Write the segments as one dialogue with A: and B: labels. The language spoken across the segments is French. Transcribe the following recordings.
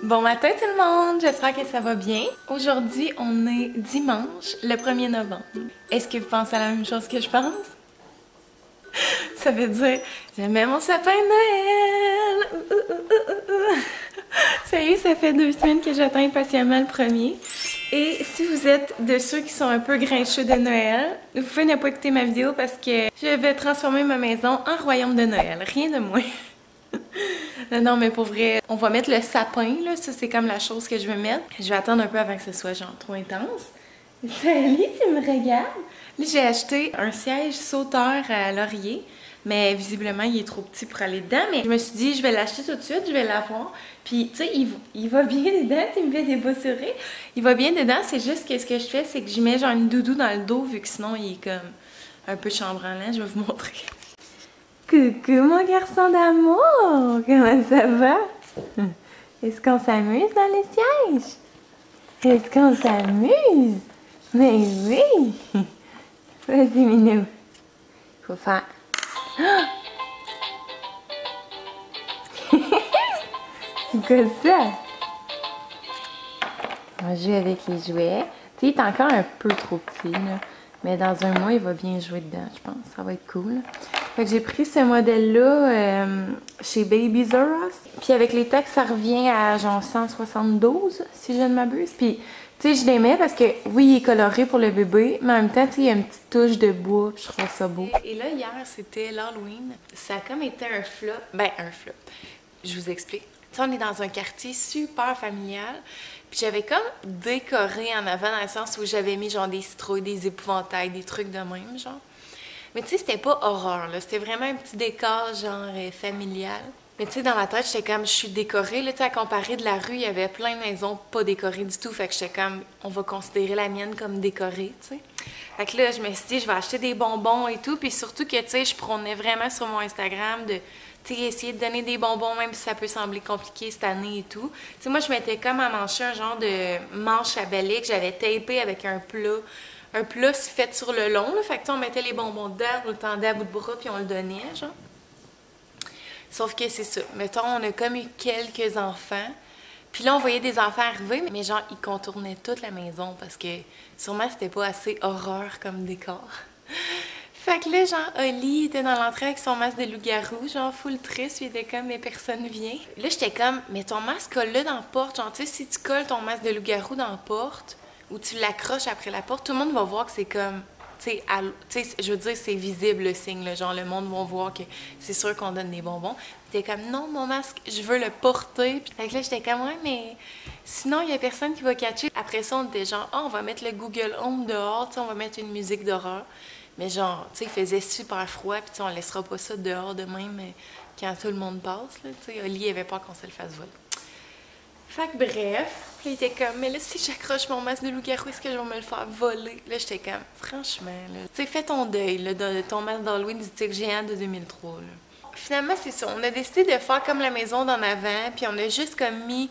A: Bon matin tout le monde, j'espère que ça va bien. Aujourd'hui, on est dimanche, le 1er novembre. Est-ce que vous pensez à la même chose que je pense? Ça veut dire, j'aimais mon sapin de Noël! Sérieux, ça fait 2 semaines que j'attends impatiemment le premier. Et si vous êtes de ceux qui sont un peu grincheux de Noël, vous pouvez ne pas écouter ma vidéo parce que je vais transformer ma maison en royaume de Noël, rien de moins. Non, mais pour vrai, on va mettre le sapin, là. Ça, c'est comme la chose que je vais mettre. Je vais attendre un peu avant que ce soit genre trop intense. Salut, tu me regardes? Là, j'ai acheté un siège sauteur à laurier, mais visiblement, il est trop petit pour aller dedans. Mais je me suis dit, je vais l'acheter tout de suite, je vais l'avoir. Puis, tu sais, il va bien dedans, tu me fais des beaux sourires. Il va bien dedans, c'est juste que ce que je fais, c'est que je mets genre une doudou dans le dos, vu que sinon, il est comme un peu chambranlant. Je vais vous montrer. Coucou mon garçon d'amour! Comment ça va? Est-ce qu'on s'amuse dans les sièges? Est-ce qu'on s'amuse? Mais oui! Vas-y, Minou. Faut faire... C'est quoi ça? On joue avec les jouets. Tu sais, il est encore un peu trop petit, là. Mais dans un mois, il va bien jouer dedans, je pense. Ça va être cool. Fait que j'ai pris ce modèle-là chez Babies R Us. Puis avec les taxes, ça revient à genre 172, si je ne m'abuse. Puis, tu sais, je l'aimais parce que, oui, il est coloré pour le bébé, mais en même temps, tu sais, il y a une petite touche de bois, puis je trouve ça beau. Et là, hier, c'était l'Halloween. Ça a comme été un flop. Ben, un flop. Je vous explique. Tu sais, on est dans un quartier super familial. Puis j'avais comme décoré en avant dans le sens où j'avais mis genre des citrouilles, des épouvantails, des trucs de même, genre. Mais tu sais, c'était pas horreur, là. C'était vraiment un petit décor, genre, familial. Mais tu sais, dans ma tête, j'étais comme, je suis décorée, là. Tu sais, à comparer de la rue, il y avait plein de maisons pas décorées du tout. Fait que j'étais comme, on va considérer la mienne comme décorée, tu sais. Fait que là, je me suis dit, je vais acheter des bonbons et tout. Puis surtout que, tu sais, je prônais vraiment sur mon Instagram de, tu sais, essayer de donner des bonbons, même si ça peut sembler compliqué cette année et tout. Tu sais, moi, je m'étais comme amanché un genre de manche à balai que j'avais tapé avec un plat fait sur le long, là. Fait que, on mettait les bonbons dedans, on le tendait à bout de bras, puis on le donnait, genre. Sauf que c'est ça. Mettons, on a comme eu quelques enfants. Puis là, on voyait des enfants arriver, mais genre, ils contournaient toute la maison parce que sûrement, c'était pas assez horreur comme décor. Fait que là, genre, Oli était dans l'entrée avec son masque de loup-garou, genre, full triste, il était comme, mais personne vient. Là, j'étais comme, mais ton masque, colle-le dans la porte. Genre, tu sais, si tu colles ton masque de loup-garou dans la porte, ou tu l'accroches après la porte, tout le monde va voir que c'est comme, tu sais, je veux dire, c'est visible le signe, là, genre le monde va voir que c'est sûr qu'on donne des bonbons. T'es comme, non, mon masque, je veux le porter. Puis là, j'étais comme, ouais, mais sinon, il y a personne qui va catcher. Après ça, on était genre, oh, on va mettre le Google Home dehors, tu sais, on va mettre une musique d'horreur. Mais genre, tu sais, il faisait super froid, puis tu sais, on laissera pas ça dehors de même quand tout le monde passe, là, tu sais. Oli avait peur qu'on se le fasse voler. Fait que bref, puis il était comme, mais là, si j'accroche mon masque de loup-garou, est-ce que je vais me le faire voler? Là, j'étais comme, franchement, là, tu sais, fais ton deuil, là, de ton masque d'Halloween du tigre géant de 2003, là. Finalement, c'est ça, on a décidé de faire comme la maison d'en avant, puis on a juste comme mis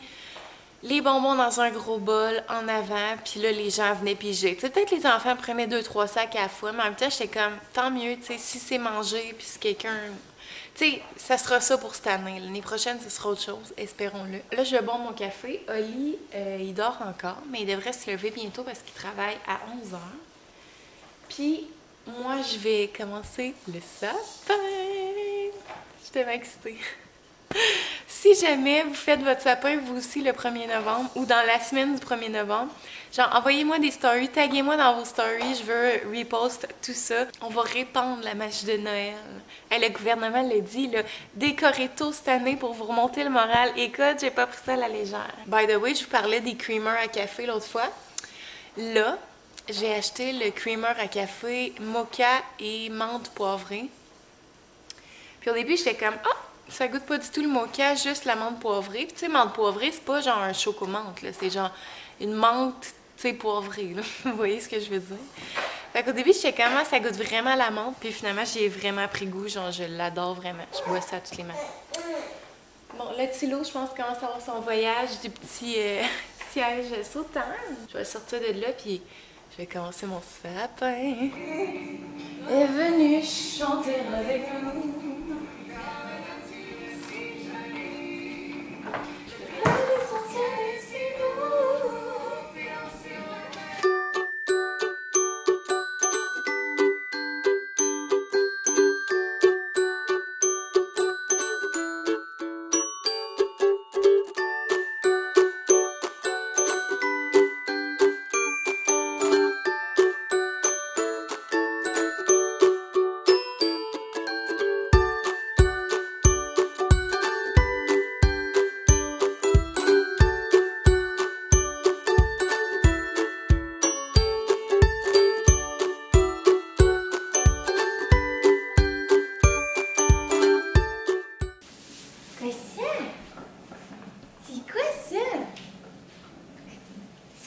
A: les bonbons dans un gros bol en avant, puis là, les gens venaient piger. Tu sais, peut-être les enfants prenaient 2-3 sacs à la fois, mais en même temps, j'étais comme, tant mieux, tu sais, si c'est mangé, puis si quelqu'un... Tu sais, ça sera ça pour cette année. L'année prochaine, ce sera autre chose, espérons-le. Là, je vais boire mon café. Oli, il dort encore, mais il devrait se lever bientôt parce qu'il travaille à 11h. Puis, moi, je vais commencer le sapin. Je suis tellement excitée. Si jamais vous faites votre sapin, vous aussi, le 1er novembre, ou dans la semaine du 1er novembre, genre, envoyez-moi des stories, taguez-moi dans vos stories, je veux repost tout ça. On va répandre la magie de Noël. Hey, le gouvernement l'a dit, là, décorez tôt cette année pour vous remonter le moral. Écoute, j'ai pas pris ça à la légère. By the way, je vous parlais des creamers à café l'autre fois. Là, j'ai acheté le creamer à café mocha et menthe poivrée. Puis au début, j'étais comme, ah! Ça goûte pas du tout le mocha, juste la menthe poivrée. Puis tu sais, menthe poivrée, c'est pas genre un choco-menthe, là. C'est genre une menthe, tu sais, poivrée, là. Vous voyez ce que je veux dire? Fait qu'au début, j'étais comme, ça goûte vraiment la menthe. Puis finalement, j'y ai vraiment pris goût. Genre, je l'adore vraiment. Je bois ça tous les matins. Bon, le Tilo, je pense, commence à avoir son voyage du petit siège sautant. Je vais sortir de là, puis je vais commencer mon sapin. Est venu chanter avec nous.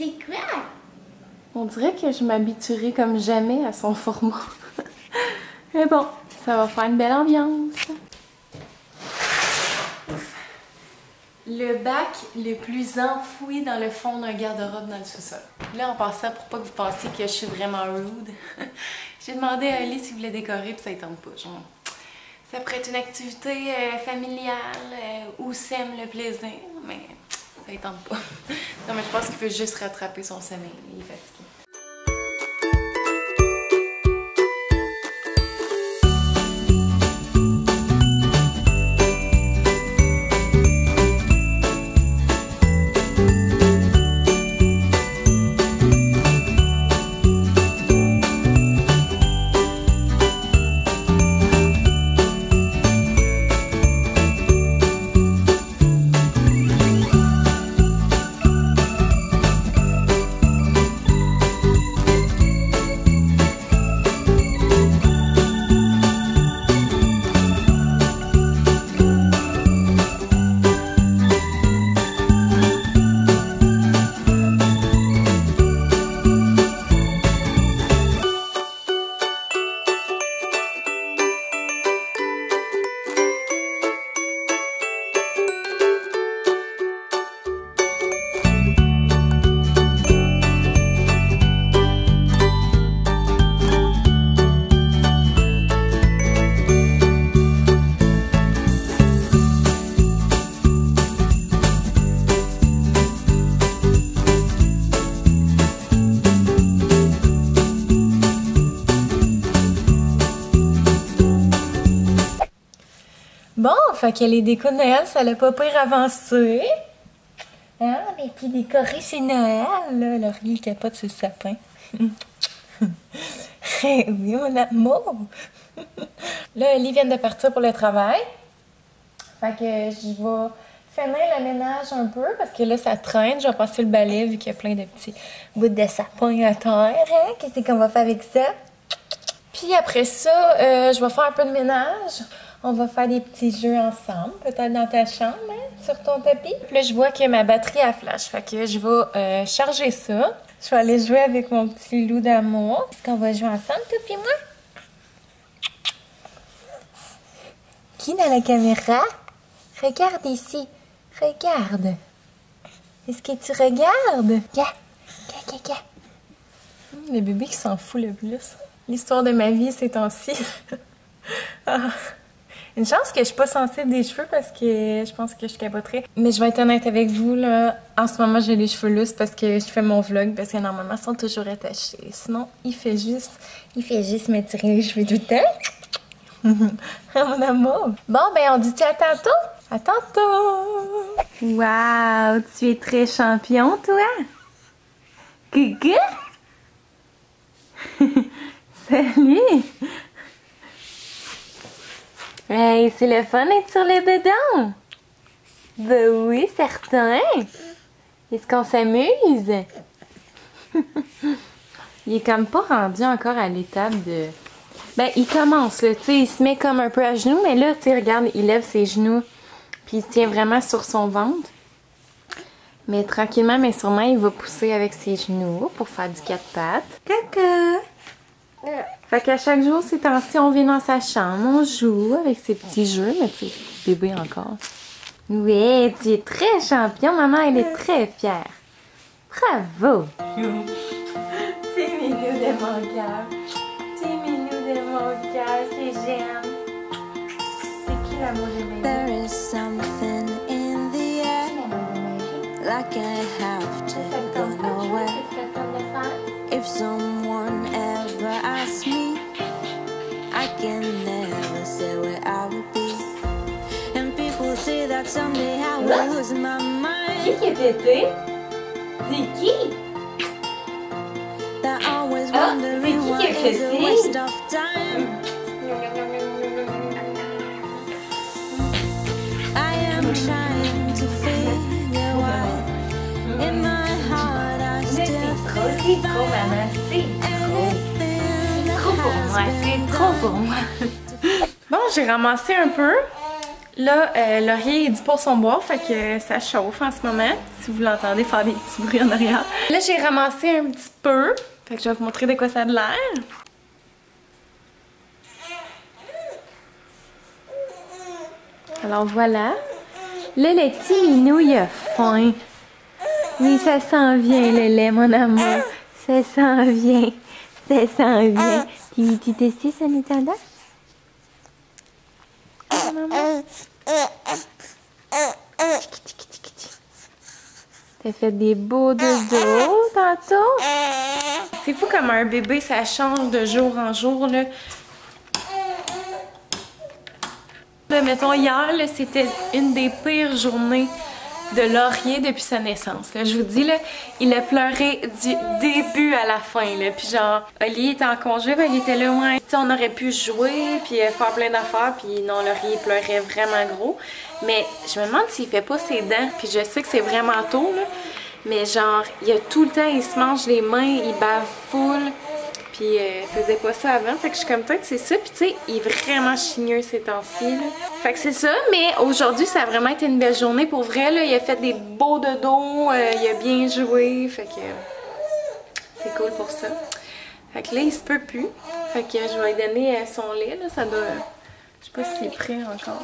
B: C'est quoi?
A: On dirait que je m'habituerai comme jamais à son format. Mais bon, ça va faire une belle ambiance. Le bac le plus enfoui dans le fond d'un garde-robe dans le sous-sol. Là, en passant, pour pas que vous pensiez que je suis vraiment rude, j'ai demandé à Ali s'il voulait décorer, puis ça ne tente pas. Genre, ça pourrait être une activité familiale où sème le plaisir, mais ça ne tente pas. Non, mais je pense qu'il veut juste rattraper son sommeil. Il est fatigué. Bon, fait que les décos de Noël, ça l'a pas pire avancé. Hein, les petits décorés, c'est Noël, là. Laurier capote sur le sapin. Oui, mon amour. Là, Ellie vient de partir pour le travail. Fait que je vais finir le ménage un peu, parce que là, ça traîne. Je vais passer le balai, vu qu'il y a plein de petits bouts de sapin à terre. Hein? Qu'est-ce qu'on va faire avec ça? Puis après ça, je vais faire un peu de ménage. On va faire des petits jeux ensemble, peut-être dans ta chambre, hein, sur ton tapis. Puis là, je vois que ma batterie a flash, fait que je vais charger ça. Je vais aller jouer avec mon petit loup d'amour. Est-ce qu'on va jouer ensemble, toi et moi? Qui dans la caméra? Regarde ici. Regarde. Est-ce que tu regardes? Le bébé qui s'en fout le plus. L'histoire de ma vie ces temps-ci. Ah. Une chance que je suis pas sensible des cheveux parce que je pense que je capoterais. Mais je vais être honnête avec vous, là. En ce moment, j'ai les cheveux lousses parce que je fais mon vlog, parce que normalement, ils sont toujours attachés. Sinon, il fait juste me tirer les cheveux tout le temps. Mon amour. Bon, ben, on dit-tu à tantôt? À tantôt! Wow! Tu es très champion, toi? Coucou! Salut! Hey, c'est le fun d'être sur le bedon! Ben oui, certain! Est-ce qu'on s'amuse? Il est comme pas rendu encore à l'étape de... Ben, il commence, là, tu sais, il se met comme un peu à genoux, mais là, tu sais, regarde, il lève ses genoux, puis il se tient vraiment sur son ventre. Mais tranquillement, mais sûrement, il va pousser avec ses genoux pour faire du quatre pattes. Caca! Fait qu'à chaque jour, ces temps-ci, on vient dans sa chambre, on joue avec ses petits jeux, mais tu sais, bébé encore. Oui, tu es très champion, maman, elle est très fière. Bravo! C'est minou de mon cœur. C'est minou de mon cœur que j'aime. C'est qui l'amour de bébé?
C: There is something in the air, like I have to go nowhere. If someone ever asks me, I can never say where I would be. And people say that someday I will lose my mind.
A: Qui est pété? C'est qui?
C: They're always wondering why it's a waste of time. I am trying to figure why in my heart I still
A: C'est trop, maman, c'est trop pour moi, c'est trop pour moi. Bon, j'ai ramassé un peu. Là, Laurier est dit pour son boire, fait que ça chauffe en ce moment. si vous l'entendez faire des petits bruits en arrière. Là, j'ai ramassé un petit peu. Fait que je vais vous montrer de quoi ça a de l'air. Alors voilà. Là, le petit minou, il a faim. Oui, ça s'en vient, le lait, mon amour. Ça s'en vient. Ça s'en vient. Tu testes ça, Nintendo? Maman? T'as fait des beaux dodos tantôt? C'est fou comme un bébé, ça change de jour en jour, là. Là, mettons, hier, c'était une des pires journées de Laurier depuis sa naissance. Là. Je vous dis, là, il a pleuré du début à la fin. Là. Puis genre, Oli était en congé, ben, il était là, ouais. T'sais, on aurait pu jouer, puis faire plein d'affaires, puis non, Laurier pleurait vraiment gros. Mais je me demande s'il fait pas ses dents, puis je sais que c'est vraiment tôt, là. Mais genre, il a tout le temps, il se mange les mains, il bave full. Puis il faisait pas ça avant, fait que je suis comme peut-être c'est ça. Puis tu sais, il est vraiment chigneux ces temps-ci. Fait que c'est ça, mais aujourd'hui ça a vraiment été une belle journée pour vrai. Là. Il a fait des beaux dodos, il a bien joué, fait que c'est cool pour ça. Fait que là il se peut plus, fait que je vais lui donner son lait, là, ça doit... Je sais pas s'il est prêt encore.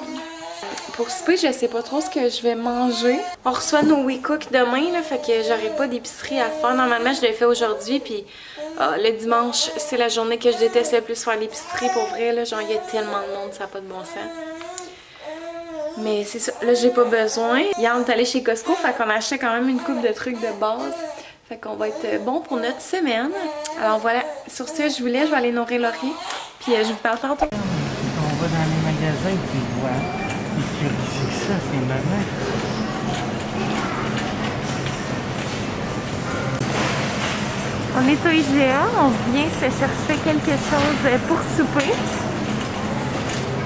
A: Pour souper, je sais pas trop ce que je vais manger. On reçoit nos WeCook demain, là, fait que j'aurai pas d'épicerie à faire. Normalement, je l'ai fait aujourd'hui, puis le dimanche, c'est la journée que je déteste le plus faire l'épicerie. Pour vrai, là, genre, il y a tellement de monde, ça n'a pas de bon sens. Mais c'est ça, là, j'ai pas besoin. Hier, on est allé chez Costco, fait qu'on a acheté quand même une couple de trucs de base. Fait qu'on va être bon pour notre semaine. Alors voilà, sur ce, je vous laisse, je vais aller nourrir Laurier, puis je vous parle tantôt.
B: On va dans les magasins, tu vois. C'est ça, c'est maman.
A: On est au IGA, on vient se chercher quelque chose pour souper.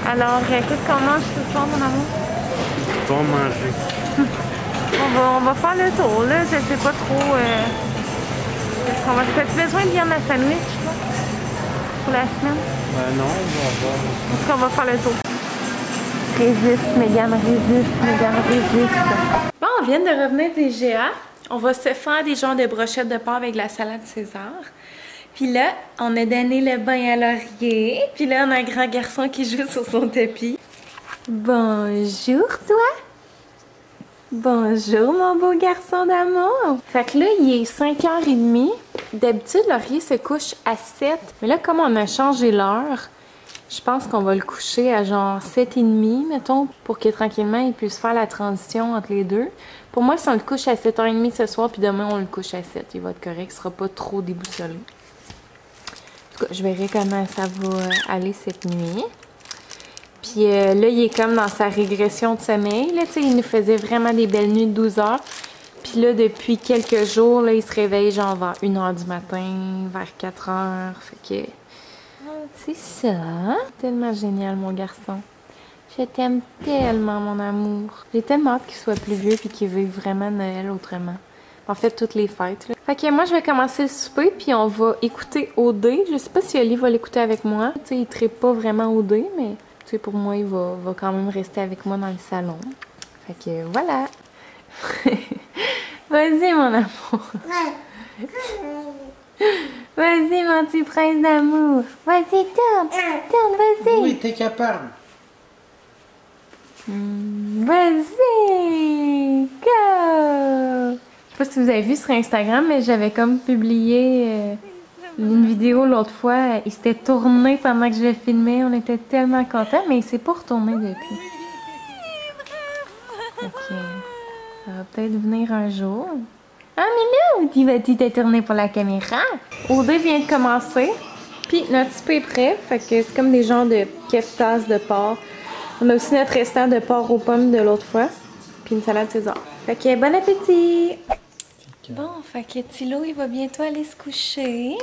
A: Alors, qu'est-ce qu'on mange ce soir, mon amour?
B: Bon manger.
A: On va faire le tour, là. Je sais pas trop. Est-ce qu'on va... T'as-tu besoin de viande à sandwich, là? Pour la semaine?
B: Ben non, on va voir.
A: Est-ce qu'on va faire le tour? Résiste, Mégane, résiste, Mégane, résiste. Bon, on vient de revenir des IGA. On va se faire des genres de brochettes de porc avec la salade César. Puis là, on a donné le bain à Laurier. Puis là, on a un grand garçon qui joue sur son tapis. Bonjour, toi. Bonjour, mon beau garçon d'amour. Fait que là, il est 5h30. D'habitude, Laurier se couche à 7. Mais là, comme on a changé l'heure, je pense qu'on va le coucher à genre 7h30, mettons, pour que tranquillement, il puisse faire la transition entre les deux. Pour moi, si on le couche à 7h30 ce soir, puis demain, on le couche à 7, il va être correct. Il sera pas trop déboussolé. En tout cas, je verrai comment ça va aller cette nuit. Puis là, il est comme dans sa régression de sommeil. Là, tu sais, il nous faisait vraiment des belles nuits de 12 heures. Puis là, depuis quelques jours, là, il se réveille genre vers 1h du matin, vers 4h. Fait que c'est ça. Tellement génial, mon garçon. Je t'aime tellement, mon amour. J'ai tellement hâte qu'il soit plus vieux puis qu'il vive vraiment Noël autrement. En fait, toutes les fêtes. Là. Fait que moi, je vais commencer le souper puis on va écouter OD. Je sais pas si Oli va l'écouter avec moi. Tu sais, il trippe pas vraiment OD, mais tu sais, pour moi, il va quand même rester avec moi dans le salon. Fait que voilà. Vas-y, mon amour. Vas-y, mon petit prince d'amour. Vas-y, tourne. Tourne, vas-y.
B: Oui, t'es capable.
A: Vas-y, go! Je sais pas si vous avez vu sur Instagram, mais j'avais comme publié une vidéo l'autre fois. Il s'était tourné pendant que je le filmais. On était tellement contents, mais il s'est pas retourné depuis. Ok. Ça va peut-être venir un jour. Ah, mais là, tu t'es tourné pour la caméra? OD vient de commencer. Puis notre souper est prêt. Fait que c'est comme des genres de keftas de porc. On a aussi notre restant de porc aux pommes de l'autre fois. Puis une salade César. Fait que bon appétit! Bon, fait que Tilo, il va bientôt aller se coucher.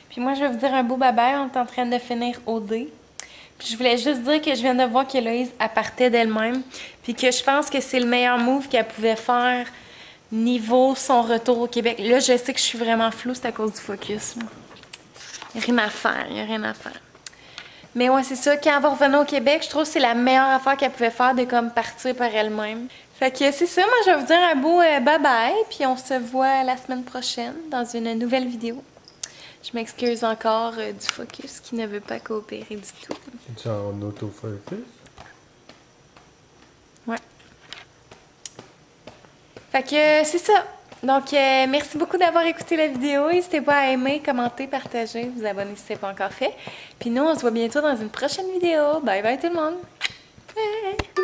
A: Puis moi, je vais vous dire un beau bye-bye. On est en train de finir OD. Puis je voulais juste dire que je viens de voir qu'Héloïse partait d'elle-même. Puis que je pense que c'est le meilleur move qu'elle pouvait faire niveau son retour au Québec. Là, je sais que je suis vraiment floue, c'est à cause du focus. Il n'y a rien à faire, il n'y a rien à faire. Mais ouais, c'est ça. Quand elle va revenir au Québec, je trouve que c'est la meilleure affaire qu'elle pouvait faire de comme partir par elle-même. Fait que c'est ça, moi je vais vous dire un beau bye-bye, puis on se voit la semaine prochaine dans une nouvelle vidéo. Je m'excuse encore du focus qui ne veut pas coopérer du tout.
D: C'est en autofocus?
A: Ouais. Fait que c'est ça. Donc, merci beaucoup d'avoir écouté la vidéo. N'hésitez pas à aimer, commenter, partager, vous abonner si ce n'est pas encore fait. Puis nous, on se voit bientôt dans une prochaine vidéo. Bye bye tout le monde! Bye.